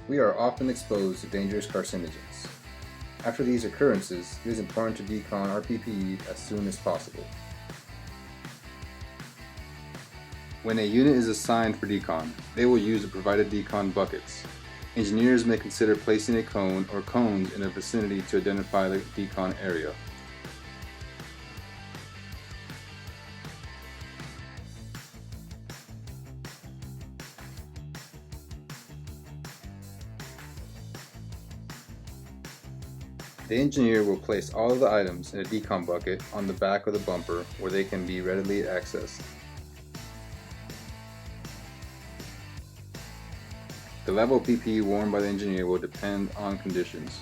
we are often exposed to dangerous carcinogens. After these occurrences, it is important to decon our PPE as soon as possible. When a unit is assigned for decon, they will use the provided decon buckets. Engineers may consider placing a cone or cones in the vicinity to identify the decon area. The engineer will place all of the items in a decon bucket on the back of the bumper where they can be readily accessed. The level of PPE worn by the engineer will depend on conditions.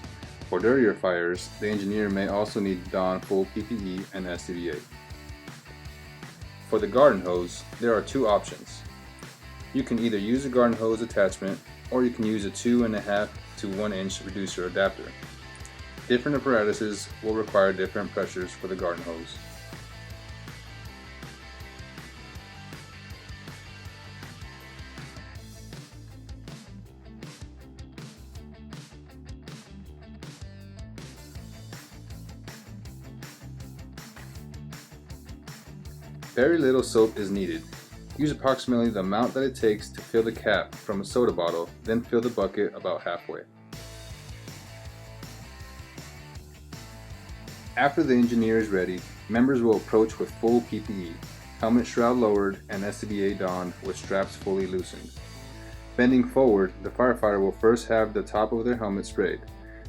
For dirtier fires, the engineer may also need to don full PPE and SCBA. For the garden hose, there are two options. You can either use a garden hose attachment or you can use a 2.5 to 1 inch reducer adapter. Different apparatuses will require different pressures for the garden hose. Very little soap is needed. Use approximately the amount that it takes to fill the cap from a soda bottle, then fill the bucket about halfway. After the engineer is ready, members will approach with full PPE, helmet shroud lowered and SCBA donned with straps fully loosened. Bending forward, the firefighter will first have the top of their helmet sprayed,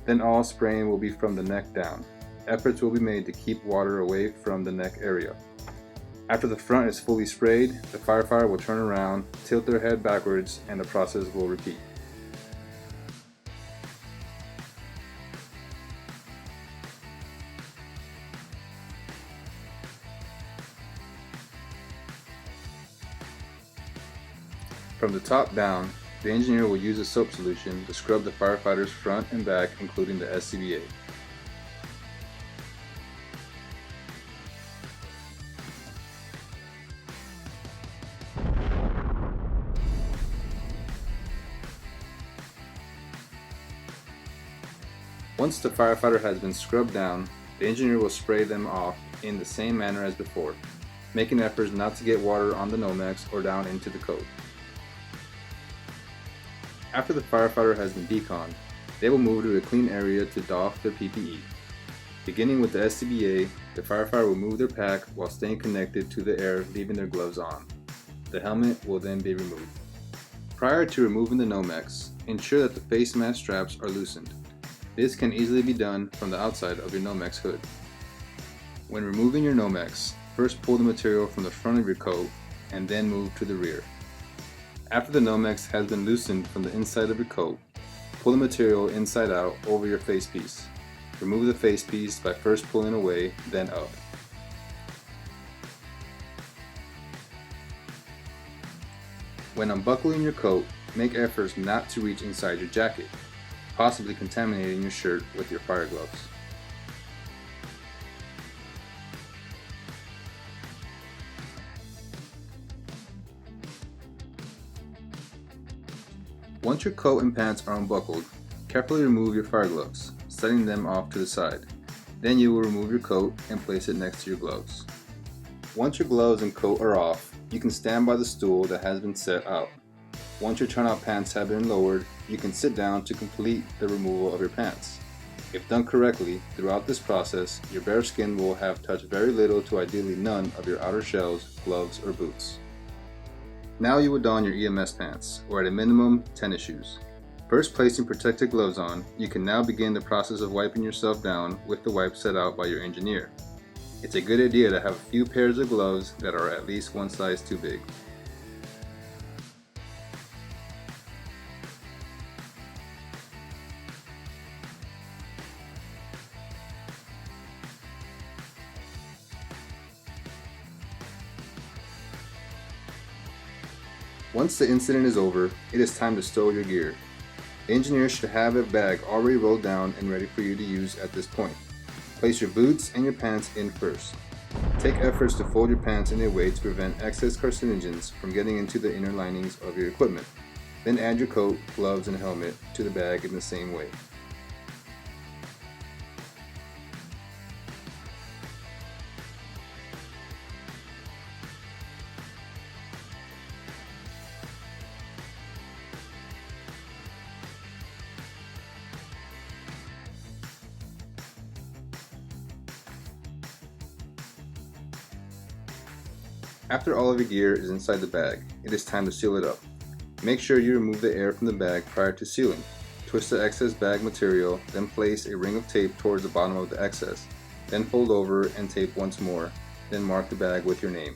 then all spraying will be from the neck down. Efforts will be made to keep water away from the neck area. After the front is fully sprayed, the firefighter will turn around, tilt their head backwards, and the process will repeat. From the top down, the engineer will use a soap solution to scrub the firefighter's front and back, including the SCBA. Once the firefighter has been scrubbed down, the engineer will spray them off in the same manner as before, making efforts not to get water on the Nomex or down into the coat. After the firefighter has been deconned, they will move to a clean area to doff their PPE. Beginning with the SCBA, the firefighter will move their pack while staying connected to the air, leaving their gloves on. The helmet will then be removed. Prior to removing the Nomex, ensure that the face mask straps are loosened. This can easily be done from the outside of your Nomex hood. When removing your Nomex, first pull the material from the front of your coat and then move to the rear. After the Nomex has been loosened from the inside of your coat, pull the material inside out over your face piece. Remove the face piece by first pulling away, then up. When unbuckling your coat, make efforts not to reach inside your jacket, possibly contaminating your shirt with your fire gloves. Once your coat and pants are unbuckled, carefully remove your fire gloves, setting them off to the side. Then you will remove your coat and place it next to your gloves. Once your gloves and coat are off, you can stand by the stool that has been set out. Once your turnout pants have been lowered, you can sit down to complete the removal of your pants. If done correctly, throughout this process, your bare skin will have touched very little to ideally none of your outer shells, gloves, or boots. Now you will don your EMS pants, or at a minimum, tennis shoes. First placing protective gloves on, you can now begin the process of wiping yourself down with the wipe set out by your engineer. It's a good idea to have a few pairs of gloves that are at least one size too big. Once the incident is over, it is time to stow your gear. The engineer should have a bag already rolled down and ready for you to use at this point. Place your boots and your pants in first. Take efforts to fold your pants in a way to prevent excess carcinogens from getting into the inner linings of your equipment. Then add your coat, gloves, and helmet to the bag in the same way. After all of your gear is inside the bag, it is time to seal it up. Make sure you remove the air from the bag prior to sealing. Twist the excess bag material, then place a ring of tape towards the bottom of the excess. Then fold over and tape once more, then mark the bag with your name.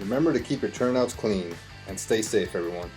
Remember to keep your turnouts clean and stay safe, everyone.